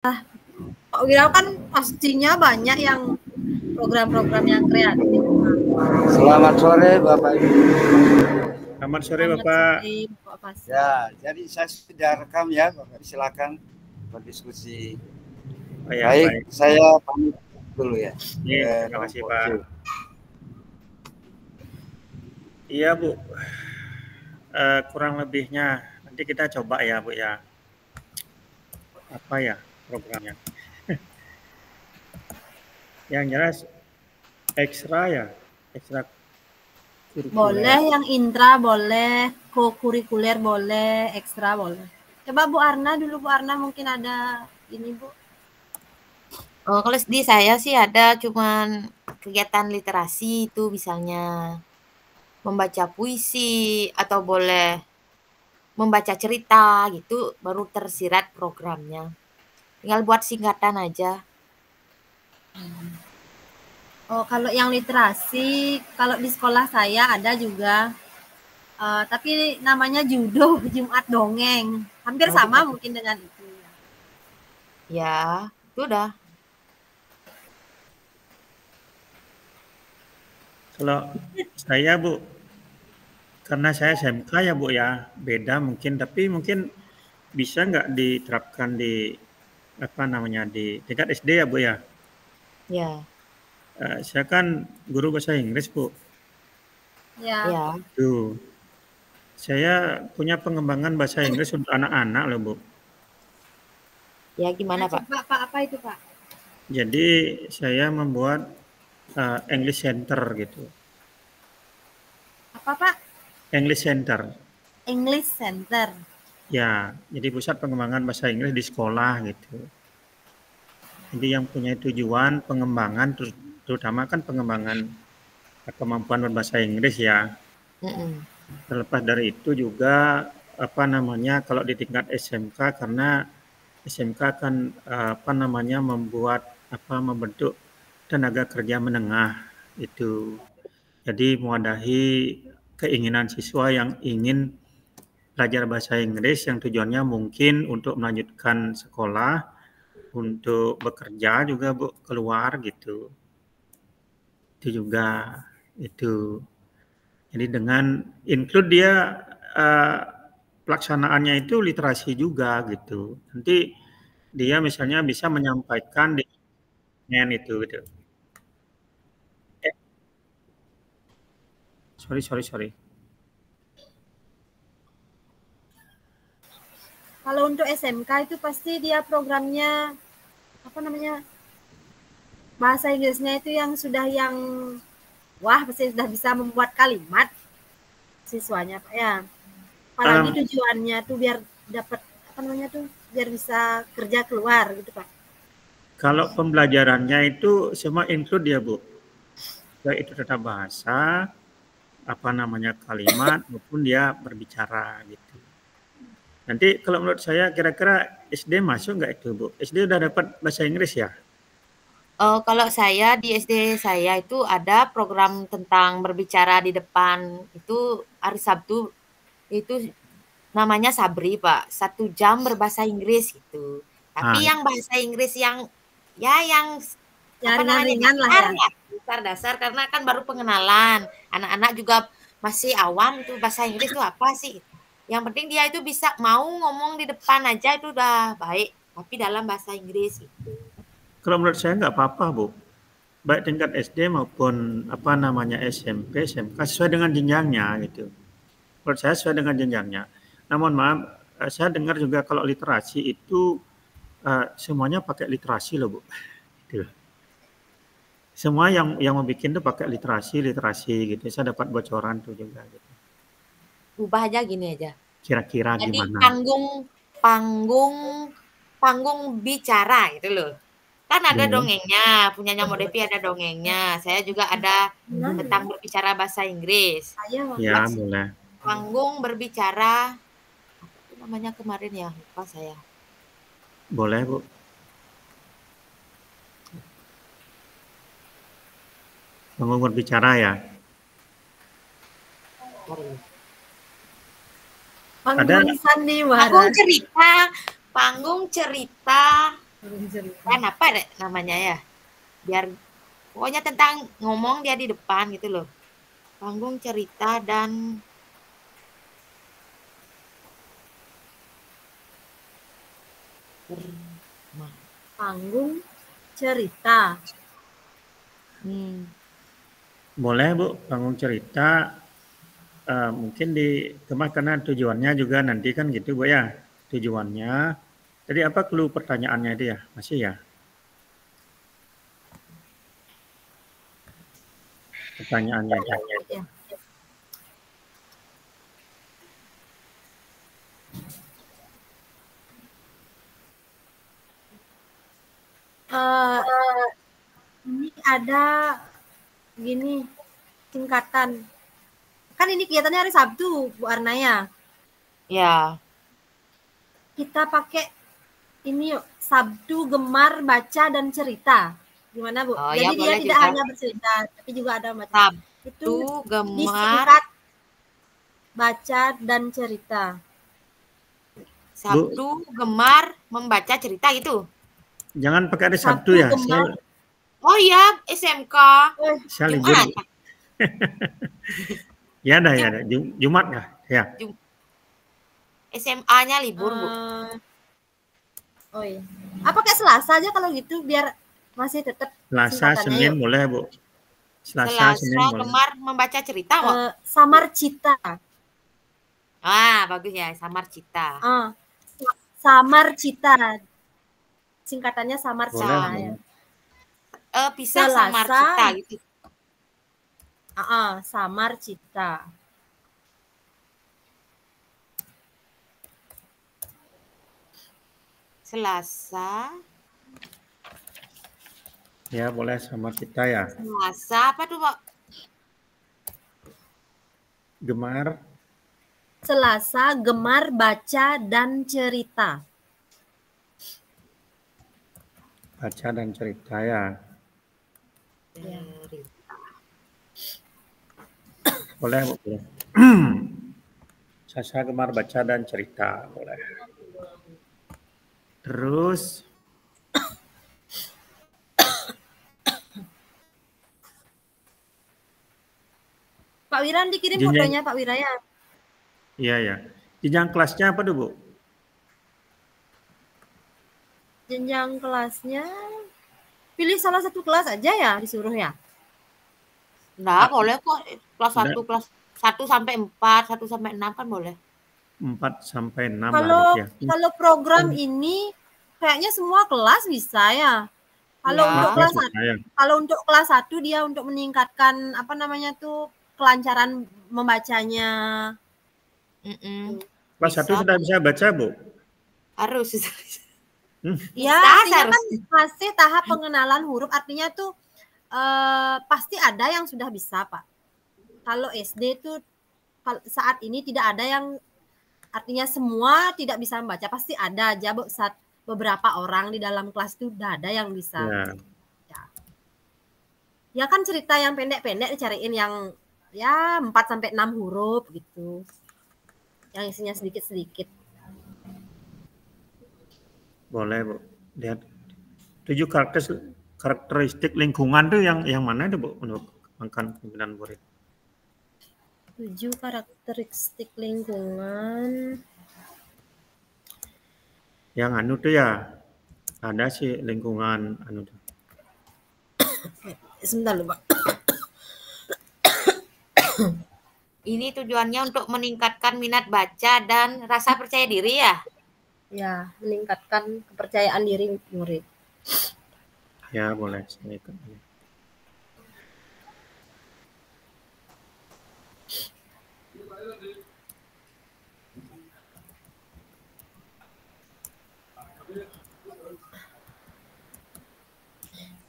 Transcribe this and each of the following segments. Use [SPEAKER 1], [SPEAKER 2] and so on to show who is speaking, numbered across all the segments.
[SPEAKER 1] Pak Wira kan pastinya banyak yang program-program yang kreatif.
[SPEAKER 2] Selamat sore Bapak Ibu.
[SPEAKER 3] Selamat sore
[SPEAKER 1] Selamat
[SPEAKER 3] Bapak.
[SPEAKER 1] sore, Pak Pasir.
[SPEAKER 2] Ya, jadi saya sudah rekam ya, Bapak. Silakan berdiskusi.
[SPEAKER 3] Oh, ya,
[SPEAKER 2] baik, saya pamit dulu ya.
[SPEAKER 3] Terima kasih Pak. Iya Bu, kurang lebihnya nanti kita coba ya Bu ya. Apa ya programnya? Yang jelas ekstra ya, ekstra kurikuler.
[SPEAKER 1] Boleh yang intra, boleh co-kurikuler, boleh ekstra, boleh. Coba Bu Arna dulu, Bu Arna mungkin ada ini Bu.
[SPEAKER 4] Oh, kalau di saya sih ada cuman kegiatan literasi itu misalnya membaca puisi atau boleh membaca cerita gitu baru tersirat programnya. Tinggal buat singkatan aja.
[SPEAKER 1] Oh, kalau yang literasi, kalau di sekolah saya ada juga. Tapi namanya judo, Jumat Dongeng. Hampir sama mungkin dengan itu.
[SPEAKER 4] Ya, itu udah.
[SPEAKER 3] Kalau saya Bu, karena saya SMK ya Bu ya, beda mungkin, tapi mungkin bisa nggak diterapkan di apa namanya di tingkat SD ya Bu ya?
[SPEAKER 4] Ya.
[SPEAKER 3] Saya kan guru bahasa Inggris Bu.
[SPEAKER 1] Ya.
[SPEAKER 3] Tuh, saya punya pengembangan bahasa Inggris untuk anak-anak loh Bu.
[SPEAKER 4] Ya gimana Pak?
[SPEAKER 1] Pak, apa itu Pak?
[SPEAKER 3] Jadi saya membuat English Center gitu.
[SPEAKER 1] Apa Pak?
[SPEAKER 3] English Center.
[SPEAKER 1] English Center.
[SPEAKER 3] Ya, jadi pusat pengembangan bahasa Inggris di sekolah gitu. Jadi yang punya tujuan pengembangan, terutama kan pengembangan kemampuan berbahasa Inggris ya. Terlepas dari itu juga apa namanya kalau di tingkat SMK karena SMK kan apa namanya membentuk tenaga kerja menengah itu. Jadi mewadahi keinginan siswa yang ingin belajar bahasa Inggris yang tujuannya mungkin untuk melanjutkan sekolah, untuk bekerja juga Bu, keluar gitu. Itu juga itu. Jadi dengan include dia pelaksanaannya itu literasi juga gitu. Nanti dia misalnya bisa menyampaikan di itu gitu. Sorry.
[SPEAKER 1] Kalau untuk SMK itu pasti dia programnya apa namanya? Bahasa Inggrisnya itu yang pasti sudah bisa membuat kalimat siswanya Pak ya. Apalagi tujuannya tuh biar dapat biar bisa kerja keluar gitu Pak.
[SPEAKER 3] Kalau pembelajarannya itu semua include ya Bu. Baik itu tata bahasa, kalimat maupun dia berbicara gitu. Nanti kalau menurut saya kira-kira SD masuk nggak itu Bu? SD udah dapat bahasa Inggris ya?
[SPEAKER 4] Kalau saya di SD saya itu ada program tentang berbicara di depan itu hari Sabtu itu namanya Sabri Pak, 1 jam berbahasa Inggris gitu. Tapi yang bahasa Inggris yang
[SPEAKER 1] ringan lah ya.
[SPEAKER 4] Dasar karena kan baru pengenalan. Anak-anak juga masih awam tuh bahasa Inggris tuh apa sih. Yang penting dia itu bisa mau ngomong di depan aja itu udah baik. Tapi dalam bahasa Inggris gitu.
[SPEAKER 3] Kalau menurut saya nggak apa-apa Bu. Baik tingkat SD maupun SMP, SMK sesuai dengan jenjangnya gitu. Menurut saya sesuai dengan jenjangnya. Namun maaf, saya dengar juga kalau literasi itu semuanya pakai literasi loh Bu. Gitu. Semua yang mau bikin tuh pakai literasi gitu. Saya dapat bocoran tuh juga gitu.
[SPEAKER 4] Ubah aja gini aja.
[SPEAKER 3] Kira-kira
[SPEAKER 4] jadi
[SPEAKER 3] gimana?
[SPEAKER 4] panggung bicara gitu loh. Kan ada dongengnya, punyanya Mo Devi ada dongengnya. Saya juga ada tentang berbicara bahasa Inggris.
[SPEAKER 3] Ya, boleh.
[SPEAKER 4] Panggung berbicara apa itu namanya kemarin ya, lupa saya.
[SPEAKER 3] Boleh, Bu. Panggung berbicara ya.
[SPEAKER 1] Panggung sandiwara.
[SPEAKER 4] Panggung cerita Kan apa deh namanya ya? Biar pokoknya tentang ngomong dia di depan gitu loh. Panggung cerita dan
[SPEAKER 1] Panggung cerita.
[SPEAKER 3] Boleh Bu, panggung cerita mungkin karena tujuannya juga nanti kan gitu Bu ya. Tujuannya. Tadi apa clue pertanyaannya itu ya? Masih ya? Pertanyaannya itu.
[SPEAKER 1] Ya. Ini ada gini singkatan. Kan ini kegiatannya hari Sabtu, Bu Arnaya.
[SPEAKER 4] ya.
[SPEAKER 1] Kita pakai ini yuk, Sabtu gemar baca dan cerita. Gimana Bu?
[SPEAKER 4] Oh,
[SPEAKER 1] Jadi
[SPEAKER 4] ya
[SPEAKER 1] dia
[SPEAKER 4] boleh
[SPEAKER 1] tidak
[SPEAKER 4] juga.
[SPEAKER 1] hanya bercerita, tapi juga ada macam itu
[SPEAKER 4] Sabtu gemar
[SPEAKER 1] disingkat baca dan cerita.
[SPEAKER 4] Sabtu gemar membaca cerita gitu.
[SPEAKER 3] Jangan pakai hari Sabtu ya.
[SPEAKER 1] Gemar.
[SPEAKER 4] Oh iya, SMK.
[SPEAKER 3] Saya libur.
[SPEAKER 4] Jumat.
[SPEAKER 3] Ya dah ya dah. Jumat kah? Ya.
[SPEAKER 4] SMA-nya libur, Bu.
[SPEAKER 1] Oh iya. Apa kayak Selasa aja kalau gitu biar masih tetap
[SPEAKER 3] Selasa, Senin
[SPEAKER 1] yuk.
[SPEAKER 3] boleh Bu. Selasa, Senin boleh.
[SPEAKER 4] Gemar membaca cerita, Bu.
[SPEAKER 1] Samar Cita.
[SPEAKER 4] Ah, bagus ya, Samar Cita.
[SPEAKER 1] Samar Cita. Singkatannya Samar Cita.
[SPEAKER 3] Boleh.
[SPEAKER 4] Bisa Samar Cita gitu.
[SPEAKER 1] Samar Cita.
[SPEAKER 4] Selasa.
[SPEAKER 3] Ya, boleh Samar Cita ya.
[SPEAKER 4] Selasa apa tuh, Pak?
[SPEAKER 3] Gemar.
[SPEAKER 1] Selasa gemar baca dan cerita.
[SPEAKER 3] Baca dan cerita ya. Boleh, boleh. Selasa gemar baca dan cerita, boleh. Terus
[SPEAKER 1] Pak Wiran dikirim fotonya Pak Wiraya.
[SPEAKER 3] Iya ya. Jenjang kelasnya apa tuh Bu?
[SPEAKER 1] Jenjang kelasnya pilih salah satu kelas aja ya disuruh ya?
[SPEAKER 4] Enggak, boleh kok. Kelas 1, kelas 1 sampai 4, 1 sampai 6 kan boleh.
[SPEAKER 3] 4 sampai 6
[SPEAKER 1] Kalau program ini kayaknya semua kelas bisa ya. Kalau untuk kelas 1, kalau untuk kelas 1 dia untuk meningkatkan apa namanya tuh kelancaran membacanya.
[SPEAKER 3] Kelas 1 sudah bisa baca, Bu?
[SPEAKER 4] Harus.
[SPEAKER 1] Ya, artinya kan masih tahap pengenalan huruf, artinya tuh pasti ada yang sudah bisa, Pak. Kalau SD tuh saat ini tidak ada yang artinya semua tidak bisa membaca, pasti ada aja beberapa orang di dalam kelas itu udah ada yang bisa. Ya kan cerita yang pendek-pendek dicariin yang ya 4 sampai 6 huruf gitu. Yang isinya sedikit-sedikit.
[SPEAKER 3] Boleh, Bu. Lihat 7 karakteristik lingkungan tuh yang mana tuh, Bu, untuk mengembangkan pembinaan murid?
[SPEAKER 1] 7 karakteristik lingkungan.
[SPEAKER 3] Yang anu tuh ya, ada sih lingkungan anu tuh.
[SPEAKER 1] Sebentar lupa.
[SPEAKER 4] Ini tujuannya untuk meningkatkan minat baca dan rasa percaya diri ya?
[SPEAKER 1] Ya, meningkatkan kepercayaan diri murid.
[SPEAKER 3] Ya, boleh. Saya ikut.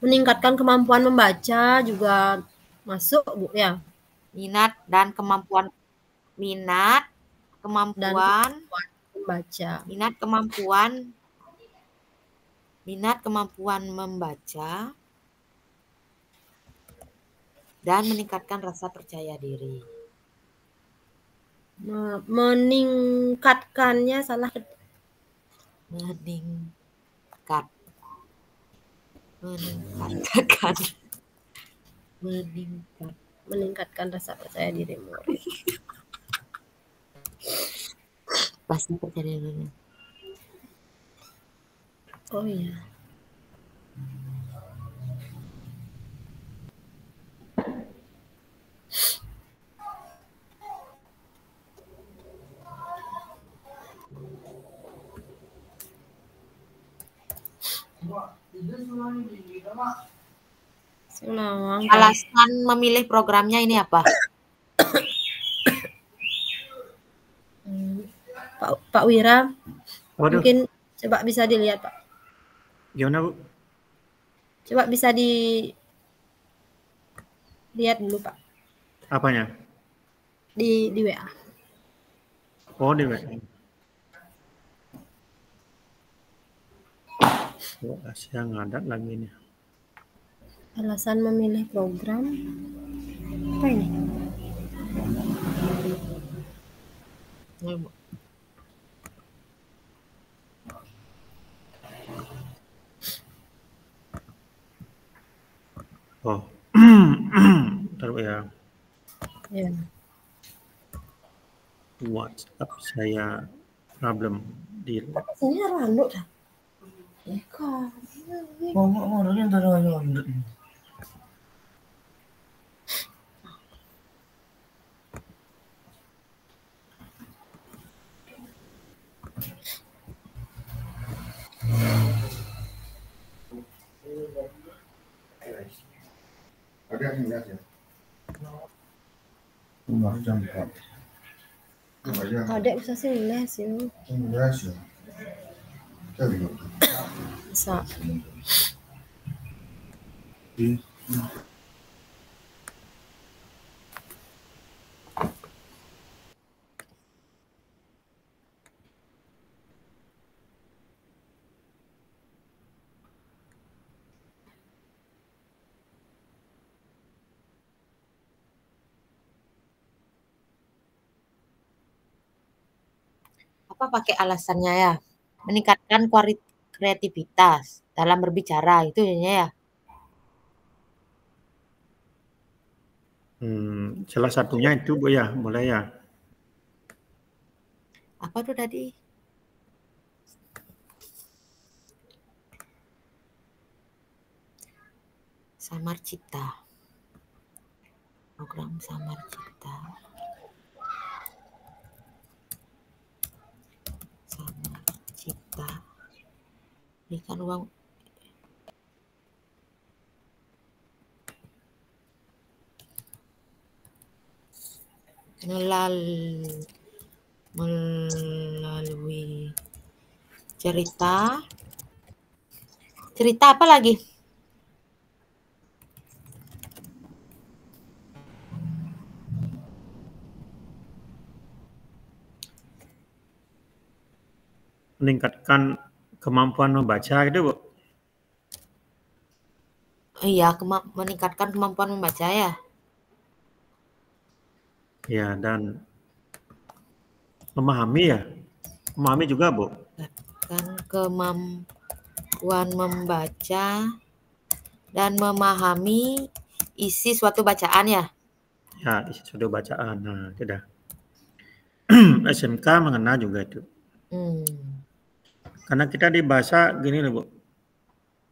[SPEAKER 1] Meningkatkan kemampuan membaca juga masuk, Bu, ya.
[SPEAKER 4] Minat dan kemampuan membaca. Minat kemampuan membaca dan meningkatkan rasa percaya diri.
[SPEAKER 1] Meningkatkannya salah.
[SPEAKER 4] Meningkat.
[SPEAKER 1] meningkatkan rasa percaya diri murid.
[SPEAKER 4] Pasti percaya diri.
[SPEAKER 1] Oh iya.
[SPEAKER 4] Alasan memilih programnya ini apa?
[SPEAKER 1] Pak Wira,
[SPEAKER 3] Waduh,
[SPEAKER 1] mungkin coba bisa dilihat Pak.
[SPEAKER 3] gimana Bu?
[SPEAKER 1] Coba bisa dilihat dulu Pak
[SPEAKER 3] Apanya?
[SPEAKER 1] di WA.
[SPEAKER 3] Oh, di WA. Saya ngadat lagi nih.
[SPEAKER 1] Alasan memilih program apa ini?
[SPEAKER 3] Oh, taruh ya.
[SPEAKER 1] Ya.
[SPEAKER 3] WhatsApp saya problem di.
[SPEAKER 1] Ini randut dah. Eka.
[SPEAKER 2] Ngomong-ngomongnya taruh aja. Ada yang lihat ya? Enggak jam 4.
[SPEAKER 1] Adek bisa sih les ya.
[SPEAKER 2] Les ya.
[SPEAKER 1] Bisa.
[SPEAKER 4] Apa pakai alasannya ya? Meningkatkan kreativitas dalam berbicara itu ya.
[SPEAKER 3] Salah satunya itu Bu ya, mulai ya.
[SPEAKER 4] Apa tuh tadi? Samar Cipta. Program Samar Cipta. Samar Cipta. Berikan uang. Melalui cerita apa lagi?
[SPEAKER 3] Meningkatkan kemampuan membaca gitu Bu.
[SPEAKER 4] Iya, meningkatkan kemampuan membaca ya.
[SPEAKER 3] Ya, dan memahami ya. Memahami juga Bu.
[SPEAKER 4] Meningkatkan kemampuan membaca dan memahami isi suatu bacaan ya.
[SPEAKER 3] Ya, isi suatu bacaan. Nah, tidak. SMK mengena juga itu. Karena kita di bahasa gini loh Bu.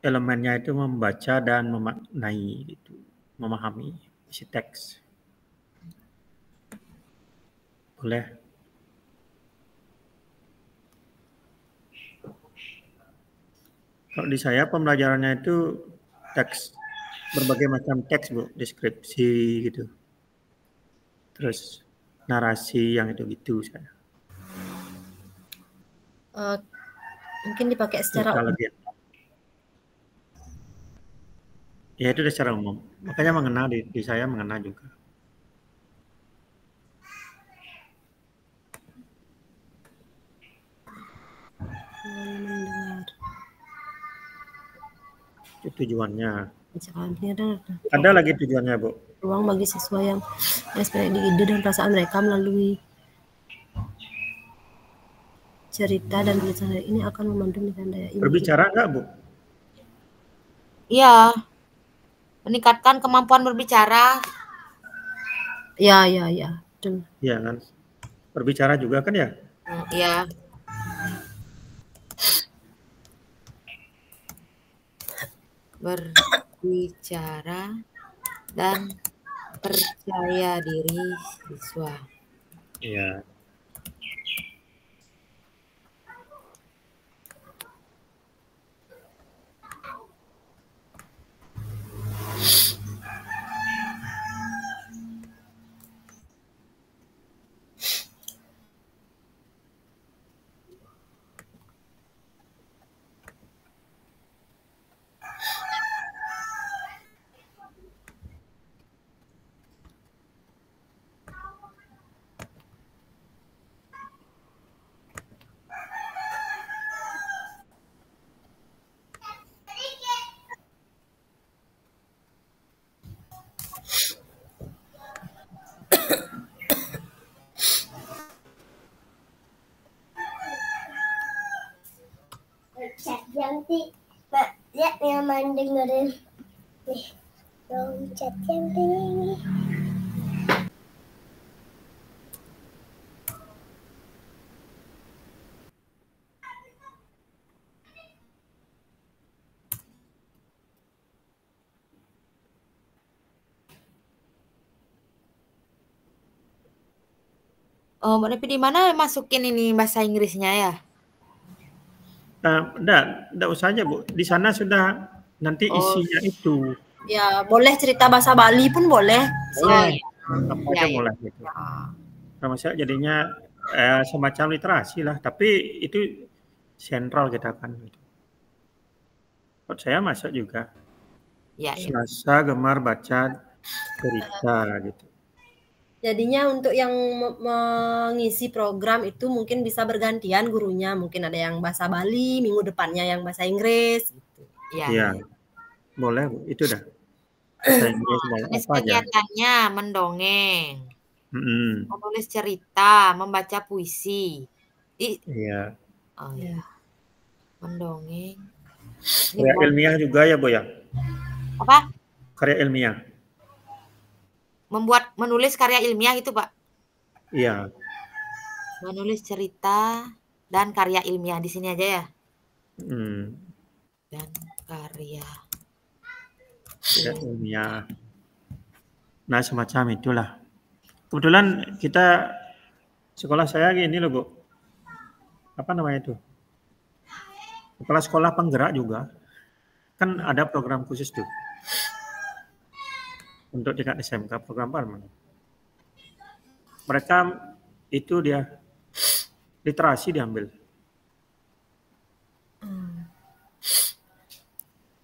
[SPEAKER 3] Elemennya itu membaca dan memaknai gitu. Memahami isi teks. Boleh. Kalau di saya pembelajarannya itu teks, berbagai macam teks Bu, deskripsi gitu. Terus narasi yang itu gitu saya.
[SPEAKER 1] Mungkin dipakai secara umum.
[SPEAKER 3] Ya itu secara umum. Makanya mengena di saya mengena juga. Itu tujuannya. Ada lagi tujuannya Bu.
[SPEAKER 1] Ruang bagi siswa yang ekspresi ide dan perasaan mereka melalui cerita dan berbicara ini akan membantu menandai ini.
[SPEAKER 3] Berbicara enggak Bu?
[SPEAKER 4] Iya, meningkatkan kemampuan berbicara.
[SPEAKER 1] Ya, ya, ya. Betul.
[SPEAKER 3] Iya kan? Berbicara juga kan ya?
[SPEAKER 4] Iya. Berbicara dan percaya diri siswa.
[SPEAKER 3] Iya.
[SPEAKER 5] Chat yang Pak, lihat yang main dengerin nih. Dong chat yang ini.
[SPEAKER 4] Mbak Nepi di mana masukin ini bahasa Inggrisnya ya?
[SPEAKER 3] Enggak usah aja Bu. Di sana sudah nanti isinya itu.
[SPEAKER 1] Ya, boleh cerita bahasa Bali pun boleh.
[SPEAKER 3] Boleh.
[SPEAKER 4] Iya.
[SPEAKER 3] Apa aja
[SPEAKER 4] Iya, iya.
[SPEAKER 3] boleh gitu. Sama saya jadinya semacam literasi lah, tapi itu sentral kita kan gitu. Buat saya masuk juga.
[SPEAKER 4] Iya, iya.
[SPEAKER 3] Selasa gemar baca cerita gitu.
[SPEAKER 1] Jadinya untuk yang mengisi program itu mungkin bisa bergantian gurunya. Mungkin ada yang bahasa Bali, minggu depannya yang bahasa Inggris. Gitu.
[SPEAKER 4] Iya.
[SPEAKER 3] Iya. Boleh Bu, itu dah. Bahasa Inggris mau
[SPEAKER 4] Jenis
[SPEAKER 3] apa aja.
[SPEAKER 4] kegiatannya mendongeng, menulis cerita, membaca puisi.
[SPEAKER 3] Iya.
[SPEAKER 4] Oh ya, mendongeng.
[SPEAKER 3] Karya ilmiah juga ya Bu ya?
[SPEAKER 4] Apa?
[SPEAKER 3] Karya ilmiah.
[SPEAKER 4] Menulis karya ilmiah itu Pak.
[SPEAKER 3] Iya.
[SPEAKER 4] Menulis cerita dan karya ilmiah di sini aja ya. Dan karya
[SPEAKER 3] ilmiah. Nah semacam itulah. Kebetulan kita sekolah saya gini loh Bu. Apa namanya itu? Kepala sekolah penggerak juga. Kan ada program khusus tuh. Untuk tingkat SMK program apa? Mereka itu dia literasi diambil.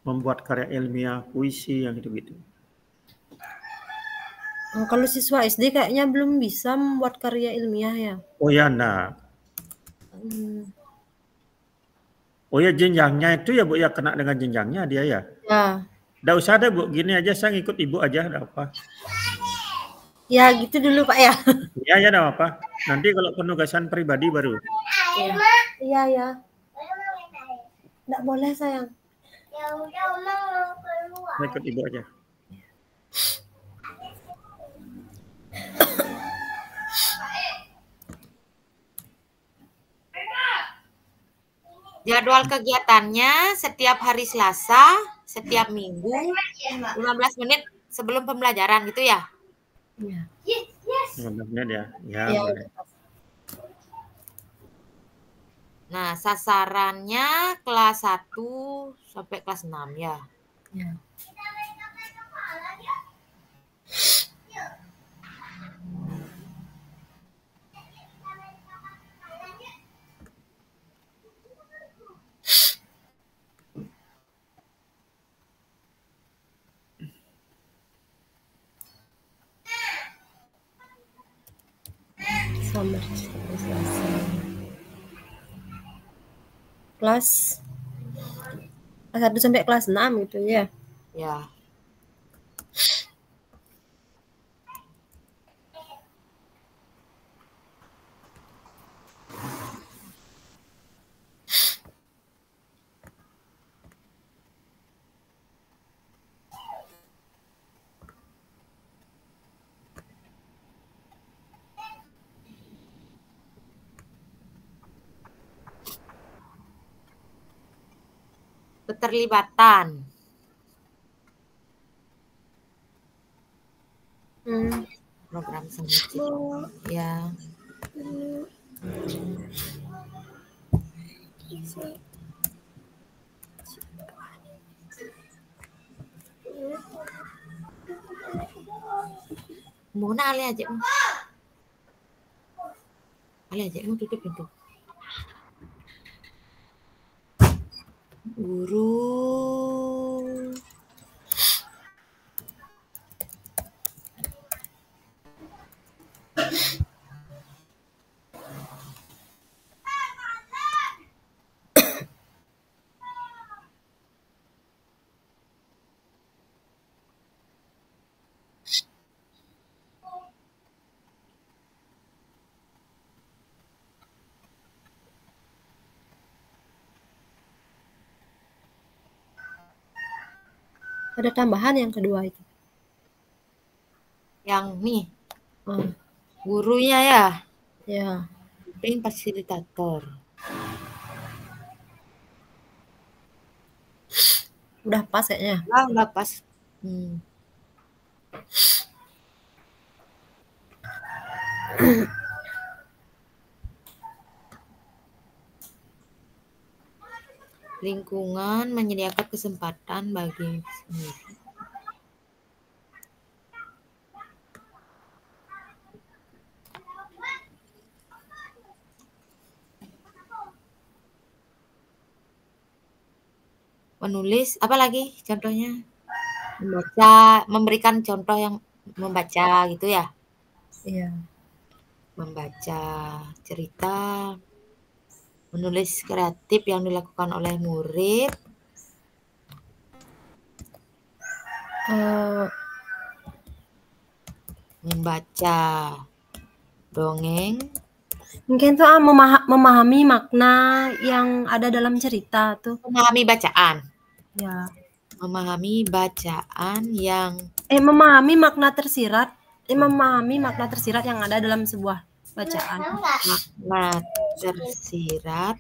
[SPEAKER 3] Membuat karya ilmiah, puisi yang gitu-gitu.
[SPEAKER 1] Kalau siswa SD kayaknya belum bisa membuat karya ilmiah ya.
[SPEAKER 3] Oh ya, enggak. Oh ya jenjangnya itu ya Bu ya kena dengan jenjangnya dia ya.
[SPEAKER 1] Ya.
[SPEAKER 3] Enggak usah deh Bu, gini aja saya ngikut Ibu aja enggak apa.
[SPEAKER 1] Ya gitu dulu Pak ya.
[SPEAKER 3] Iya ya enggak apa. Nanti kalau penugasan pribadi baru.
[SPEAKER 1] Iya ya. Enggak boleh sayang.
[SPEAKER 5] Ya udah Oma mau keluar.
[SPEAKER 3] Saya ikut Ibu aja.
[SPEAKER 4] Jadwal kegiatannya setiap hari Selasa, setiap minggu, 15 menit sebelum pembelajaran gitu ya?
[SPEAKER 1] Iya.
[SPEAKER 5] Yes.
[SPEAKER 3] 15 menit ya. Ya,
[SPEAKER 1] Ya.
[SPEAKER 3] boleh.
[SPEAKER 4] Nah, sasarannya kelas 1 sampai kelas 6 ya.
[SPEAKER 1] Ya. Summer kelas 1 sampai kelas 6 gitu ya.
[SPEAKER 4] Ya. Keterlibatan. Program seni ya. Mau Ali aja. Ali aja mau tutup pintu. Guru.
[SPEAKER 1] Ada tambahan yang kedua itu.
[SPEAKER 4] Yang nih. Gurunya ya.
[SPEAKER 1] Ya.
[SPEAKER 4] Pengen fasilitator.
[SPEAKER 1] Udah pas kayaknya.
[SPEAKER 4] Udah pas. Lingkungan menyediakan kesempatan bagi sendiri. Menulis, apa lagi contohnya? Membaca, memberikan contoh yang membaca gitu ya?
[SPEAKER 1] Iya.
[SPEAKER 4] Membaca cerita, menulis kreatif yang dilakukan oleh murid. Membaca dongeng.
[SPEAKER 1] Mungkin tuh memahami makna yang ada dalam cerita tuh.
[SPEAKER 4] Memahami bacaan.
[SPEAKER 1] Ya.
[SPEAKER 4] Memahami bacaan yang
[SPEAKER 1] memahami makna tersirat. Memahami makna tersirat yang ada dalam sebuah bacaan.
[SPEAKER 4] Makna tersirat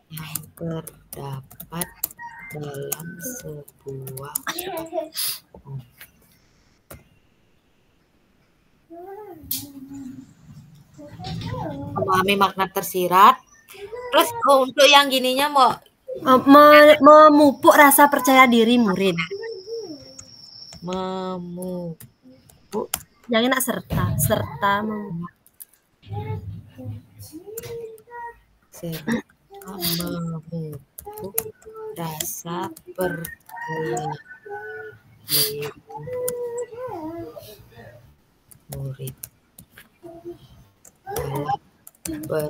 [SPEAKER 4] yang terdapat dalam sebuah memahami makna tersirat. Terus untuk yang gininya mau
[SPEAKER 1] memupuk rasa percaya diri murid.
[SPEAKER 4] Memupuk.
[SPEAKER 1] Jangan nak serta memupuk
[SPEAKER 4] rasa percaya diri murid dalam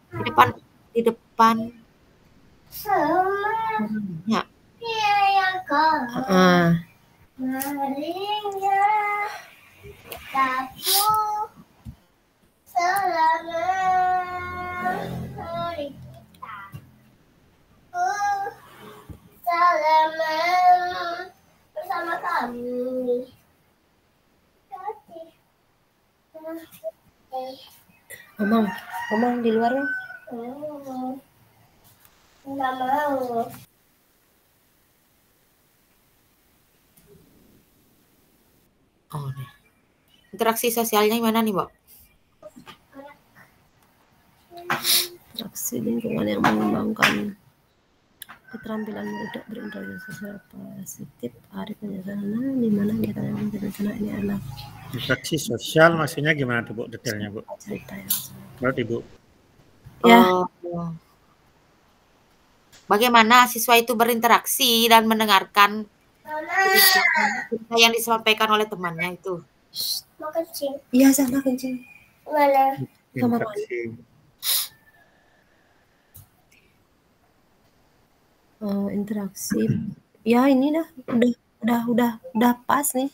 [SPEAKER 4] berbicara di depan ya.
[SPEAKER 5] Bersama kami.
[SPEAKER 1] Omong di luar ya.
[SPEAKER 5] Nggak mau.
[SPEAKER 4] Oh, nih. Interaksi sosialnya gimana nih, Mbak?
[SPEAKER 1] Interaksi lingkungan yang mengembangkan keterampilan murid berinteraksi sosial positif, arif penjelasan di mana kita yang berencana ini adalah
[SPEAKER 3] interaksi sosial maksudnya gimana tuh Bu detailnya Bu?
[SPEAKER 1] Cerita yang
[SPEAKER 3] berarti Bu.
[SPEAKER 1] Ya.
[SPEAKER 4] Bagaimana siswa itu berinteraksi dan mendengarkan cerita yang disampaikan oleh temannya itu.
[SPEAKER 5] Mau kencing.
[SPEAKER 1] Iya sama kencing.
[SPEAKER 5] Mana?
[SPEAKER 1] Sama
[SPEAKER 3] Interaksi.
[SPEAKER 1] Interaksi. Ya ini udah pas nih.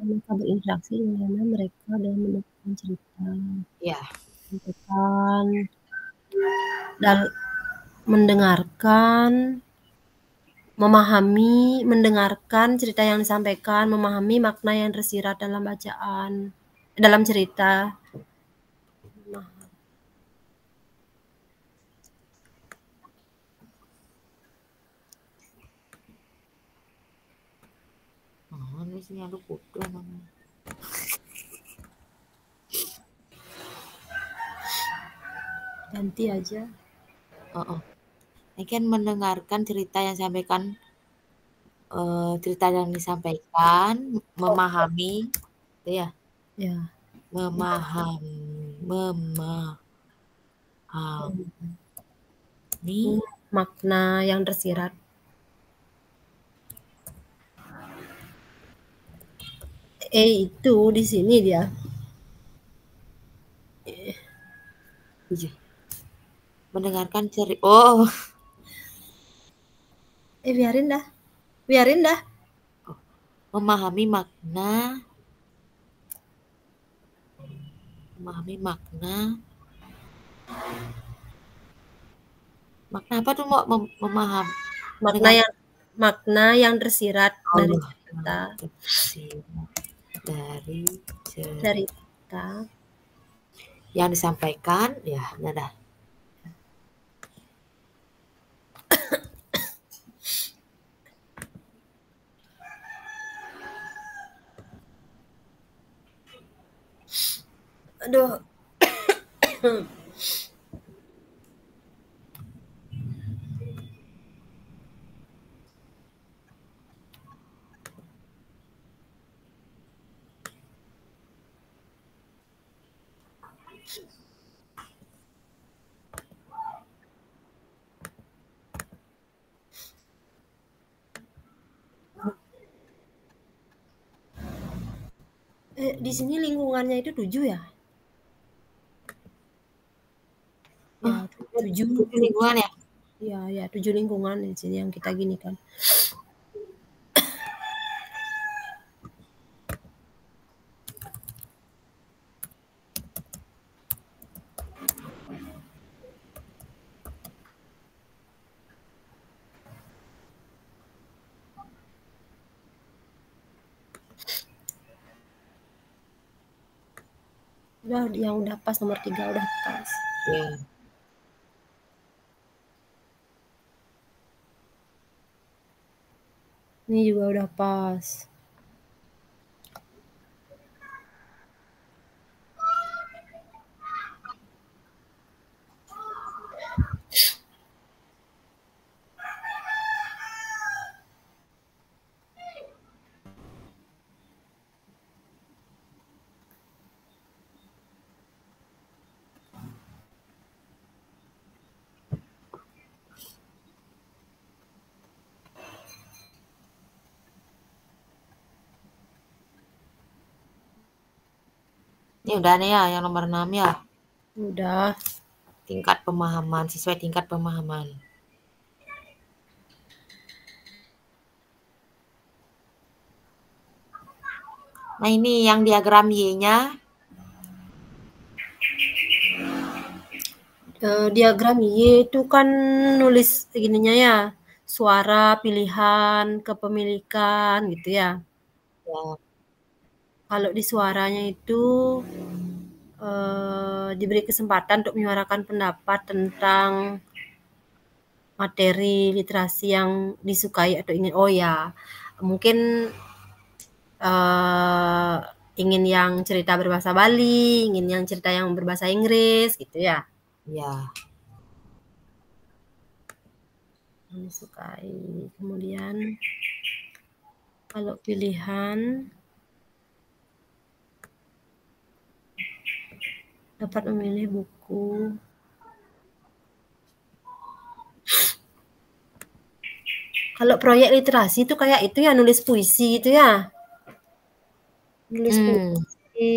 [SPEAKER 1] Mereka berinteraksi dengan mereka dan menemukan cerita.
[SPEAKER 4] Ya.
[SPEAKER 1] Dan mendengarkan, memahami, mendengarkan cerita yang disampaikan, memahami makna yang tersirat dalam bacaan, dalam cerita.
[SPEAKER 4] Oh, ini sini ada foto namanya.
[SPEAKER 1] Ganti aja.
[SPEAKER 4] Ini kan mendengarkan cerita yang disampaikan, cerita yang disampaikan, memahami, itu ya.
[SPEAKER 1] Ya.
[SPEAKER 4] Memahami
[SPEAKER 1] makna yang tersirat. Itu di sini dia.
[SPEAKER 4] Mendengarkan cerita. Oh.
[SPEAKER 1] Biarin dah.
[SPEAKER 4] Memahami makna apa tuh, Mbak? Memahami
[SPEAKER 1] makna yang tersirat dari cerita. Dari cerita
[SPEAKER 4] yang disampaikan, ya, dah.
[SPEAKER 1] Aduh. Di sini lingkungannya itu 7 ya? Ya, 7
[SPEAKER 4] lingkungan ya?
[SPEAKER 1] Iya, 7 lingkungan di sini yang kita gini kan. Yang udah pas nomor 3 udah pas.
[SPEAKER 4] Yeah.
[SPEAKER 1] Ini juga udah pas.
[SPEAKER 4] Ini udah nih ya, yang nomor 6 ya.
[SPEAKER 1] Udah.
[SPEAKER 4] Tingkat pemahaman, sesuai tingkat pemahaman. Nah, ini yang diagram Y-nya.
[SPEAKER 1] Diagram Y itu kan nulis gininya ya. Suara, pilihan, kepemilikan gitu ya.
[SPEAKER 4] Ya.
[SPEAKER 1] Kalau di suaranya itu diberi kesempatan untuk menyuarakan pendapat tentang materi literasi yang disukai atau ingin. Oh ya, mungkin ingin yang cerita berbahasa Bali, ingin yang cerita yang berbahasa Inggris gitu ya.
[SPEAKER 4] Ya.
[SPEAKER 1] Disukai. Kemudian kalau pilihan dapat memilih buku. Kalau proyek literasi itu kayak itu ya, nulis puisi itu ya. Nulis puisi,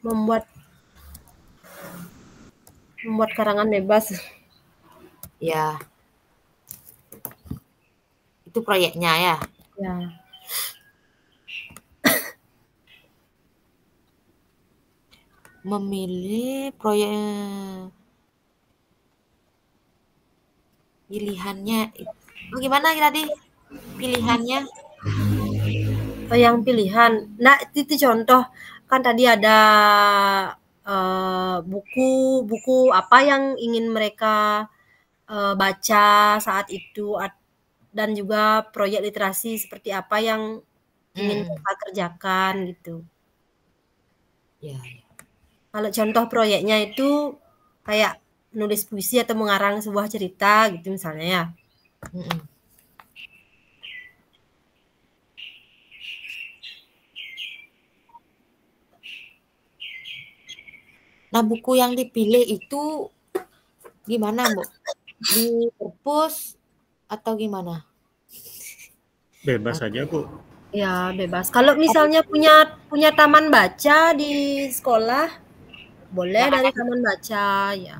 [SPEAKER 1] membuat karangan bebas.
[SPEAKER 4] Ya. Itu proyeknya ya.
[SPEAKER 1] Ya.
[SPEAKER 4] Memilih proyek pilihannya. Gimana tadi pilihannya?
[SPEAKER 1] Yang pilihan. Nah, itu contoh kan tadi ada buku apa yang ingin mereka baca saat itu dan juga proyek literasi seperti apa yang ingin mereka kerjakan gitu.
[SPEAKER 4] Ya.
[SPEAKER 1] Kalau contoh proyeknya itu kayak nulis puisi atau mengarang sebuah cerita gitu misalnya ya.
[SPEAKER 4] Nah, buku yang dipilih itu gimana, Bu? Di perpus atau gimana?
[SPEAKER 3] Bebas saja, Bu.
[SPEAKER 1] Ya, bebas. Kalau misalnya punya taman baca di sekolah, boleh dari taman baca, ya.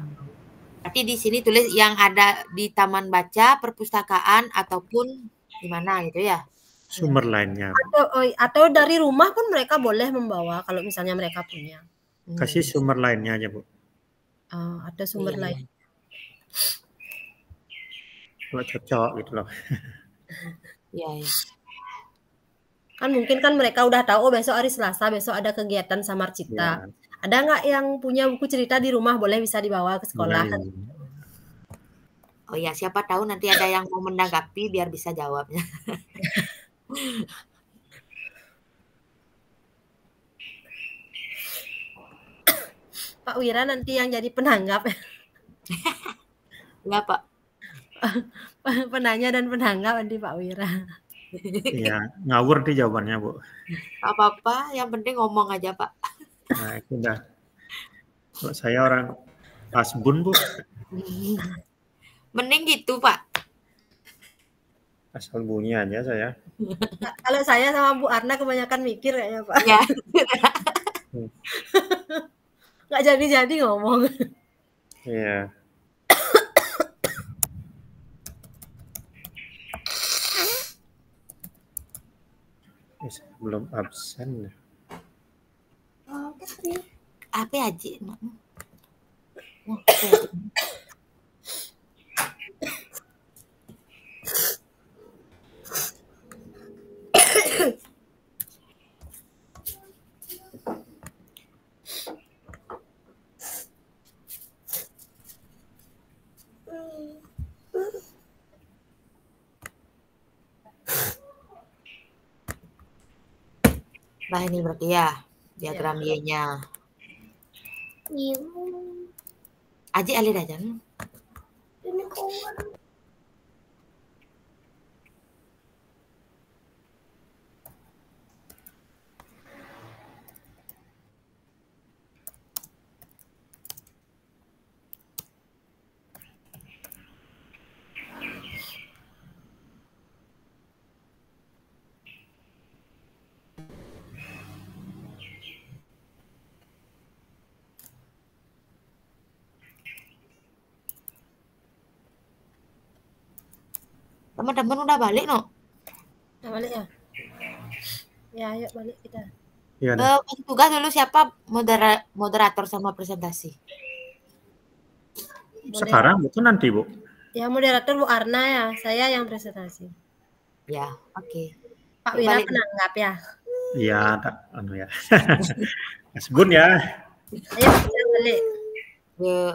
[SPEAKER 4] Berarti di sini tulis yang ada di taman baca, perpustakaan, ataupun di mana gitu ya?
[SPEAKER 3] Sumber lainnya.
[SPEAKER 1] Atau dari rumah pun mereka boleh membawa kalau misalnya mereka punya.
[SPEAKER 3] Kasih sumber lainnya aja, Bu.
[SPEAKER 1] Ada sumber lain.
[SPEAKER 3] Kalau cocok gitu loh.
[SPEAKER 4] Iya.
[SPEAKER 1] Kan mungkin kan mereka udah tahu, besok hari Selasa, besok ada kegiatan Samarcita.
[SPEAKER 3] Ya.
[SPEAKER 1] Ada nggak yang punya buku cerita di rumah, boleh bisa dibawa ke sekolah?
[SPEAKER 3] Ya.
[SPEAKER 4] Oh ya, siapa tahu nanti ada yang mau menanggapi biar bisa jawabnya.
[SPEAKER 1] Pak Wira nanti yang jadi penanggap.
[SPEAKER 4] Enggak, Pak.
[SPEAKER 1] Penanya dan penanggap nanti Pak Wira.
[SPEAKER 3] Iya, ngawur di jawabannya, Bu.
[SPEAKER 4] Apa-apa, yang penting ngomong aja, Pak.
[SPEAKER 3] Nah, itu udah. Kalau saya orang pasbun, Bu.
[SPEAKER 4] Mending gitu, Pak.
[SPEAKER 3] Asal bunyi aja saya.
[SPEAKER 1] Kalau saya sama Bu Arna kebanyakan mikir kayaknya, Pak.
[SPEAKER 4] Ya.
[SPEAKER 1] Nggak jadi-jadi ngomong.
[SPEAKER 3] Iya. Belum absen.
[SPEAKER 4] Apa aja, Mak? Nah, ini berarti ya diagram Y-nya. Aji alih aja. Teman-teman udah balik, no?
[SPEAKER 1] Udah balik ya? Ya, ayo balik kita.
[SPEAKER 3] Iya.
[SPEAKER 4] Tugas dulu siapa moderator sama presentasi?
[SPEAKER 3] Sekarang bukan nanti, Bu.
[SPEAKER 1] Ya, moderator Bu Arna ya, saya yang presentasi.
[SPEAKER 4] Ya, oke.
[SPEAKER 1] Pak Wira penanggap ya.
[SPEAKER 3] Iya, tak anu ya. Asbun ya.
[SPEAKER 1] Ayo kita balik.
[SPEAKER 4] Yuk.